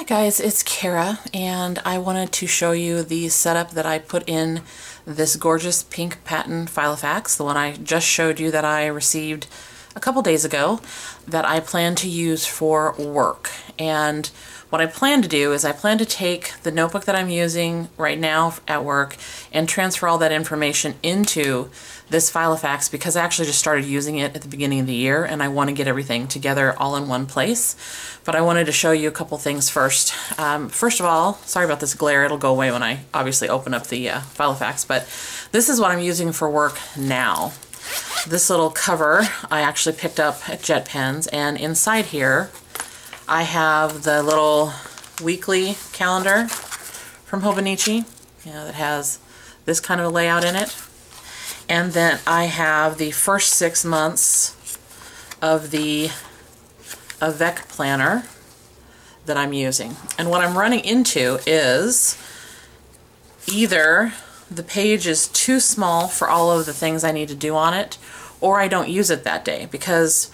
Hi guys, it's Kara, and I wanted to show you the setup that I put in this gorgeous pink patent Filofax, the one I just showed you that I received a couple days ago, that I plan to use for work. And what I plan to do is I plan to take the notebook that I'm using right now at work and transfer all that information into this Filofax, because I actually just started using it at the beginning of the year and I want to get everything together all in one place. But I wanted to show you a couple things first. First of all, sorry about this glare, it'll go away when I obviously open up the Filofax, but this is what I'm using for work now. This little cover I actually picked up at JetPens, and inside here I have the little weekly calendar from Hobonichi, that has this kind of a layout in it. And then I have the first 6 months of the Avec planner that I'm using. And what I'm running into is either the page is too small for all of the things I need to do on it, or I don't use it that day. Because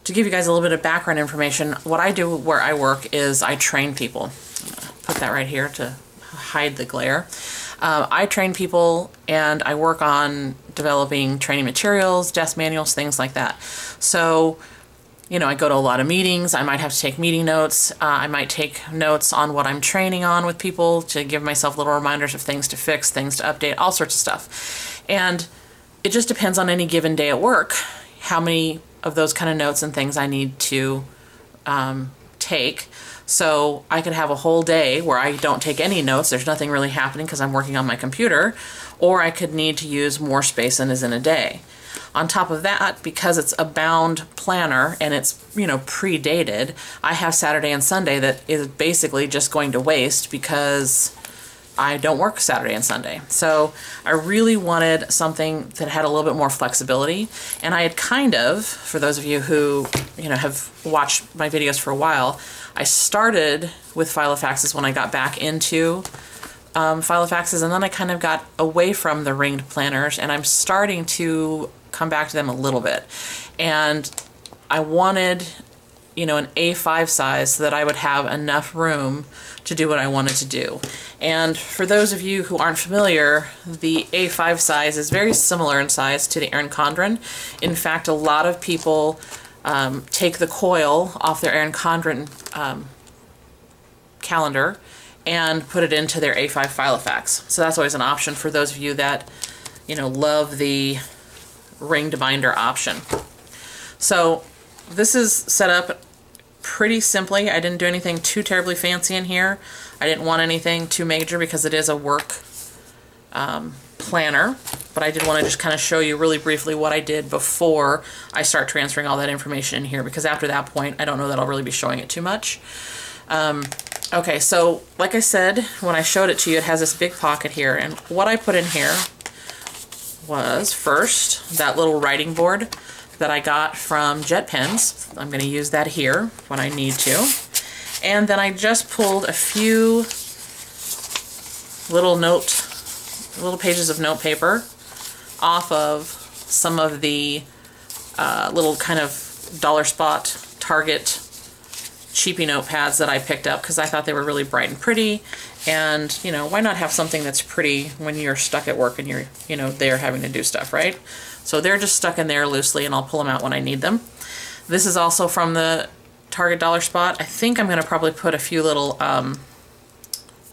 to give you guys a little bit of background information, what I do where I work is I train people. I'm gonna put that right here to hide the glare. I train people and I work on developing training materials, desk manuals, things like that. So, I go to a lot of meetings. I might have to take meeting notes. I might take notes on what I'm training on with people to give myself little reminders of things to fix, things to update, all sorts of stuff. And it just depends on any given day at work how many of those kind of notes and things I need to take. So I could have a whole day where I don't take any notes, there's nothing really happening because I'm working on my computer, or I could need to use more space than is in a day. On top of that, because it's a bound planner and it's, pre-dated, I have Saturday and Sunday that is basically just going to waste because I don't work Saturday and Sunday. So I really wanted something that had a little bit more flexibility. And I had kind of, for those of you who, have watched my videos for a while, I started with Filofaxes when I got back into Filofaxes, and then I kind of got away from the ringed planners, and I'm starting to come back to them a little bit. And I wanted, an A5 size so that I would have enough room to do what I wanted to do. And for those of you who aren't familiar, the A5 size is very similar in size to the Erin Condren. In fact, a lot of people take the coil off their Erin Condren calendar and put it into their A5 Filofax. So that's always an option for those of you that, love the ringed binder option. So this is set up pretty simply. I didn't do anything too terribly fancy in here. I didn't want anything too major because it is a work planner, but I did want to just kind of show you really briefly what I did before I start transferring all that information in here, because after that point I don't know that I'll really be showing it too much. Okay, so like I said, when I showed it to you, it has this big pocket here, and what I put in here was first that little writing board that I got from JetPens. I'm going to use that here when I need to. And then I just pulled a few little pages of note paper off of some of the little kind of dollar spot Target cheapy notepads that I picked up because I thought they were really bright and pretty. And, why not have something that's pretty when you're stuck at work and you're, there having to do stuff, right? So they're just stuck in there loosely, and I'll pull them out when I need them. This is also from the Target Dollar Spot. I think I'm going to probably put a few little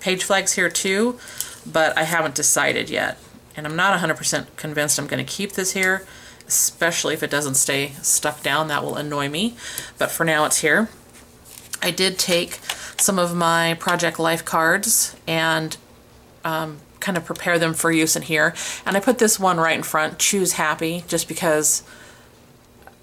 page flags here too, but I haven't decided yet. And I'm not 100% convinced I'm going to keep this here, especially if it doesn't stay stuck down. That will annoy me. But for now, it's here. I did take some of my Project Life cards and kind of prepare them for use in here. And I put this one right in front, Choose Happy, just because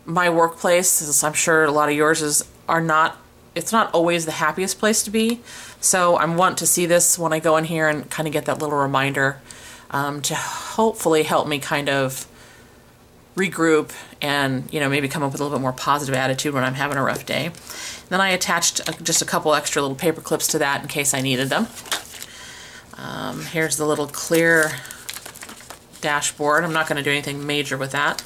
my workplace, as I'm sure a lot of yours is, it's not always the happiest place to be. So I want to see this when I go in here and kind of get that little reminder to hopefully help me kind of regroup and, maybe come up with a little bit more positive attitude when I'm having a rough day. Then I attached just a couple extra little paper clips to that in case I needed them. Here's the little clear dashboard. I'm not going to do anything major with that.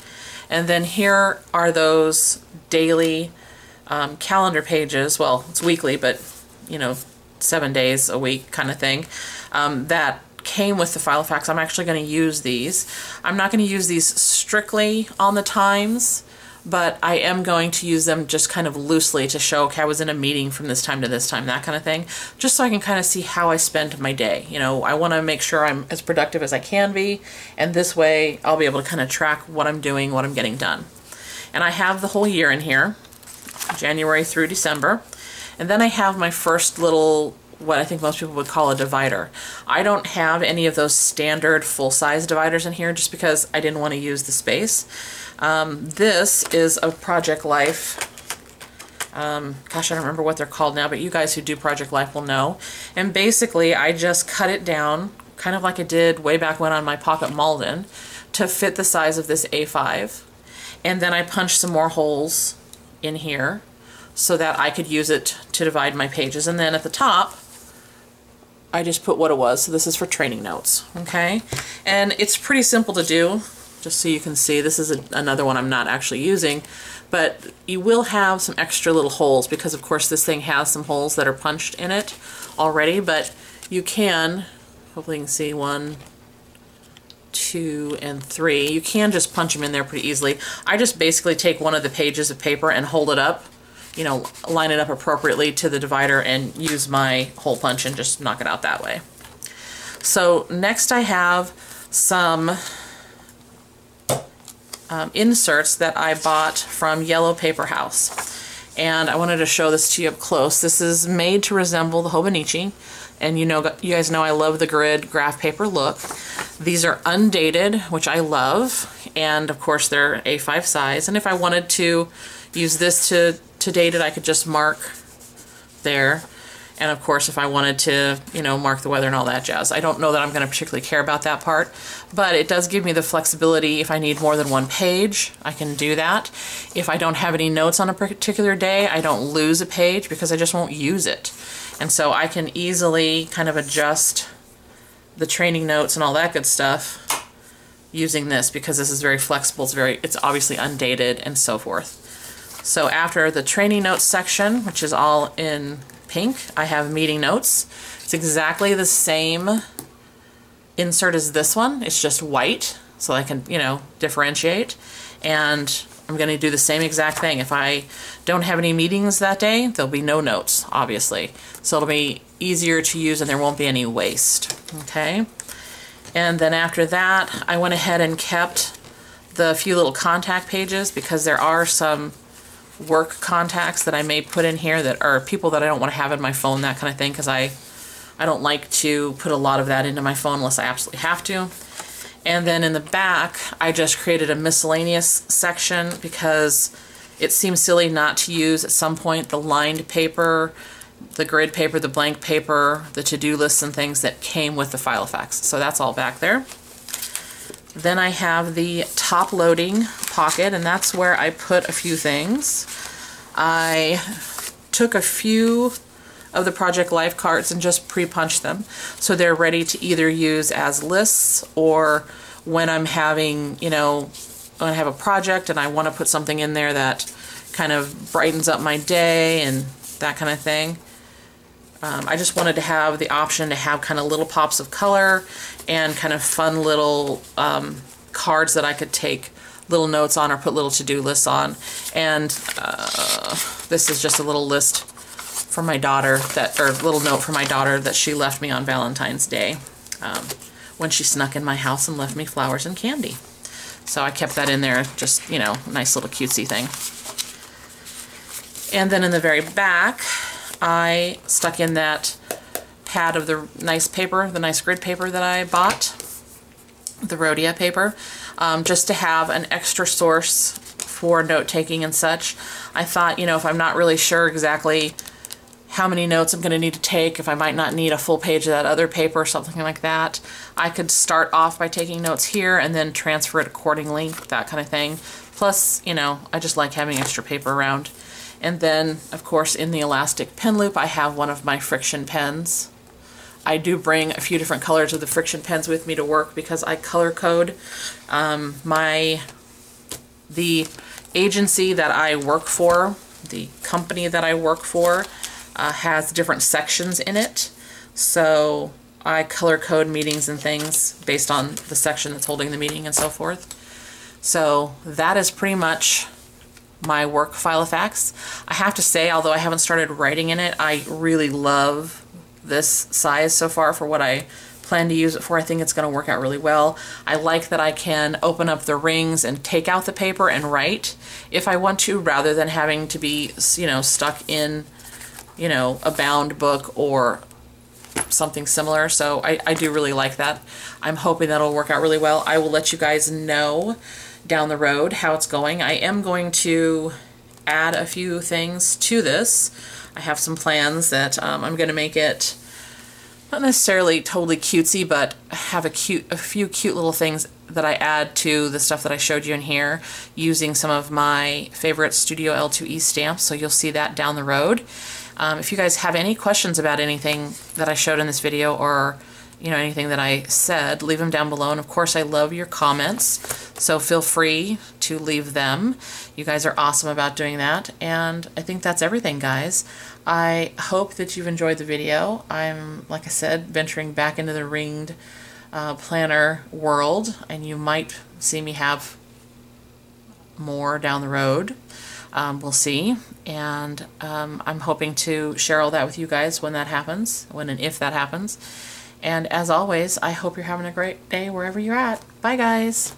And then here are those daily calendar pages. Well, it's weekly, but 7 days a week kind of thing, that came with the Filofax. I'm actually going to use these. I'm not going to use these strictly on the times, but I am going to use them just kind of loosely to show, okay, I was in a meeting from this time to this time, that kind of thing, just so I can kind of see how I spend my day. You know, I want to make sure I'm as productive as I can be, and this way I'll be able to kind of track what I'm doing, what I'm getting done. And I have the whole year in here, January through December, and then I have my first little, what I think most people would call a divider. I don't have any of those standard full-size dividers in here just because I didn't want to use the space. This is a Project Life, gosh, I don't remember what they're called now, but you guys who do Project Life will know. And basically I just cut it down, kind of like I did way back when on my Pocket Malden, to fit the size of this A5. And then I punched some more holes in here so that I could use it to divide my pages. And then at the top, I just put what it was. So this is for training notes, okay? And it's pretty simple to do, just so you can see. This is another one I'm not actually using, but you will have some extra little holes because of course this thing has some holes that are punched in it already, but you can, hopefully you can see 1, 2, and 3. You can just punch them in there pretty easily. I just basically take one of the pages of paper and hold it up, you know, line it up appropriately to the divider and use my hole punch and just knock it out that way. So next I have some inserts that I bought from Yellow Paper House, and I wanted to show this to you up close. This is made to resemble the Hobonichi, and you guys know I love the grid graph paper look. These are undated, which I love, and of course they're A5 size, and if I wanted to use this to date it, I could just mark there. And of course, if I wanted to, you know, mark the weather and all that jazz. I don't know that I'm going to particularly care about that part, but it does give me the flexibility. If I need more than one page, I can do that. If I don't have any notes on a particular day, I don't lose a page because I just won't use it. And so I can easily kind of adjust the training notes and all that good stuff using this because this is very flexible. It's obviously undated and so forth. So after the training notes section, which is all in pink, I have meeting notes. It's exactly the same insert as this one. It's just white, so I can, you know, differentiate. And I'm going to do the same exact thing. If I don't have any meetings that day, there'll be no notes, obviously. So it'll be easier to use and there won't be any waste. Okay? And then after that, I went ahead and kept the few little contact pages because there are some work contacts that I may put in here that are people that I don't want to have in my phone, that kind of thing, because I don't like to put a lot of that into my phone unless I absolutely have to. And then in the back, I just created a miscellaneous section because it seems silly not to use at some point the lined paper, the grid paper, the blank paper, the to-do lists and things that came with the Filofax. So that's all back there. Then I have the top loading pocket, and that's where I put a few things. I took a few of the Project Life cards and just pre-punched them so they're ready to either use as lists or when I'm having, you know, when I have a project and I want to put something in there that kind of brightens up my day and that kind of thing. I just wanted to have the option to have kind of little pops of color and kind of fun little cards that I could take little notes on or put little to-do lists on. And this is just a little list for my daughter, or little note for my daughter that she left me on Valentine's Day when she snuck in my house and left me flowers and candy. So I kept that in there, just, you know, nice little cutesy thing. And then in the very back, I stuck in that pad of the nice paper, the nice grid paper that I bought, the Rhodia paper, just to have an extra source for note-taking and such. I thought, you know, if I'm not really sure exactly how many notes I'm going to need to take, if I might not need a full page of that other paper or something like that, I could start off by taking notes here and then transfer it accordingly, that kind of thing. Plus, you know, I just like having extra paper around. And then, of course, in the elastic pen loop, I have one of my friction pens. I do bring a few different colors of the friction pens with me to work because I color code. The agency that I work for, the company that I work for, has different sections in it. So I color code meetings and things based on the section that's holding the meeting and so forth. So that is pretty much my work Filofax. I have to say, although I haven't started writing in it, I really love this size so far for what I plan to use it for. I think it's going to work out really well. I like that I can open up the rings and take out the paper and write if I want to, rather than having to be, you know, stuck in, you know, a bound book or something similar. So I do really like that. I'm hoping that'll work out really well. I will let you guys know down the road how it's going. I am going to add a few things to this. I have some plans that I'm going to make it not necessarily totally cutesy, but have a few cute little things that I add to the stuff that I showed you in here using some of my favorite Studio L2E stamps, so you'll see that down the road. If you guys have any questions about anything that I showed in this video, or you know, anything that I said, leave them down below. And of course I love your comments, so feel free to leave them. You guys are awesome about doing that. And I think that's everything, guys. I hope that you've enjoyed the video. I'm, like I said, venturing back into the ringed planner world, and you might see me have more down the road. We'll see. And I'm hoping to share all that with you guys when that happens, when and if that happens. And as always, I hope you're having a great day wherever you're at. Bye, guys.